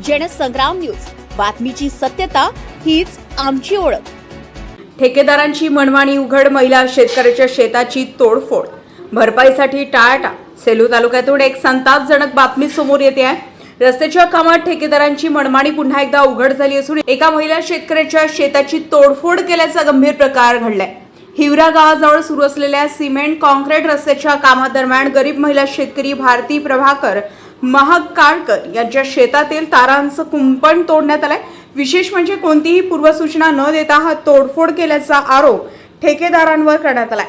Jansangram news, बातमीची सत्यता हीच आमची ओळख। ठेकेदारांची मनमानी उघड, महिला शेतकऱ्याच्या शेताची तोडफोड, भरपाईसाठी टाळाटाळ। सेलू तालुक्यातून एक संतापजनक बातमी समोर येते आहे। रस्त्याच्या कामात ठेकेदारांची मनमानी पुन्हा एकदा उघड झाली असून एका महिला शेतकऱ्याच्या शेताची तोडफोड केल्याचा गंभीर प्रकार घडलाय। हिवरा गावाजवळ सुरू असलेल्या सिमेंट कॉन्क्रीट रस्त्याच्या कामादरम्यान गरीब महिला शेतकरी भारती प्रभाकर महाकाळकर यांच्या शेतातील तारांचं कुंपण तोडण्यात आलंय। विशेष म्हणजे कोणतीही पूर्वसूचना न देता हा तोडफोड केल्याचा आरोप ठेकेदारांवर करण्यात आलाय।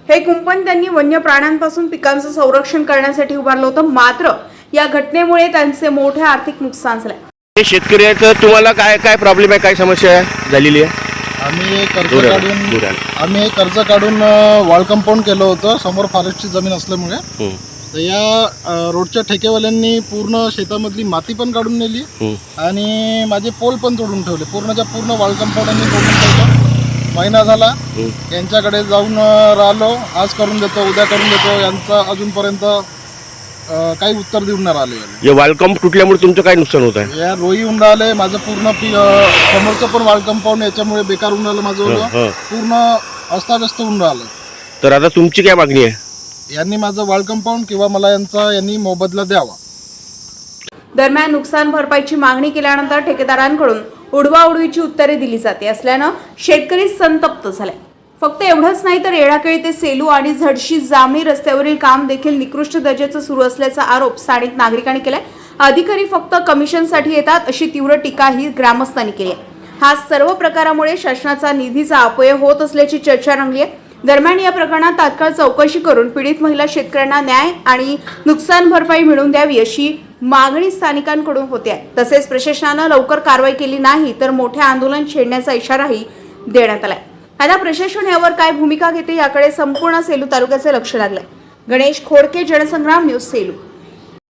हे कुंपण त्यांनी वन्य प्राण्यांपासून पिकांचं संरक्षण करण्यासाठी उभारलं होतं, मात्र या घटनेमुळे त्यांचे मोठे आर्थिक नुकसान झाले। हे शेतकरी आहेत, तुम्हाला काय काय प्रॉब्लेम आहे, काय समस्या झालेली आहे? आम्ही कर्ज काढून वॉल कंपाऊंड केलं होतं समोर फॉरेस्टची जमीन असल्यामुळे। तर या रोडच्या ठेकेवाल्यांनी पूर्ण शेतामधली माती पण काढून नेली आणि माझे पोल पण तोडून ठेवले। पूर्णच्या पूर्ण वॉल कंपाऊंडांनी तोडून ठेवलं। महिना झाला यांच्याकडे जाऊन राहिलो, आज करून देतो उद्या करून देतो, यांचं अजूनपर्यंत काही उत्तर देऊन नाही राहिले। हे वॉल कंपाऊंड तुटल्यामुळे तुमचं काय नुकसान होत आहे? या रोई होऊन राहिले, माझं पूर्ण समोरचं पण वॉल कंपाऊंड याच्यामुळे बेकार होऊन राहिलं, माझं पूर्ण अस्ताव्यस्त होऊन राहिलं। तर आता तुमची काय मागणी आहे? यांनी माझं वॉल कंपाऊंड किंवा मला यांनी मोबदला द्यावा। दरम्यान नुकसान भरपाईची मागणी केल्यानंतर ठेकेदारांकडून उडवाउडवीची उत्तरे दिली जाते असल्यानं शेतकरी संतप्त झाले। फक्त एवढंच नाही तर येळाकेळी ते सेलू आणि झडशी जामणी रस्त्यावरील काम देखील निकृष्ट दर्जाचं सुरू असल्याचा आरोप स्थानिक नागरिकांनी केलाय। अधिकारी फक्त कमिशनसाठी येतात अशी तीव्र टीका ही ग्रामस्थांनी केली आहे। हा सर्व प्रकारामुळे शासनाचा निधीचा अपव्यय होत असल्याची चर्चा रंगली आहे। दरम्यान या प्रकरणात तात्काळ चौकशी करून पीडित महिला शेतकऱ्यांना न्याय आणि नुकसान भरपाई मिळवून द्यावी अशी मागणी स्थानिकांकडून होते आहे। तसेच प्रशासनानं लवकर कारवाई केली नाही तर मोठे आंदोलन छेडण्याचा इशाराही देण्यात आलाय। आता प्रशासन यावर काय भूमिका घेते याकडे संपूर्ण सेलू तालुक्याचे लक्ष लागलंय। गणेश खोडके, जनसंग्राम न्यूज, सेलू।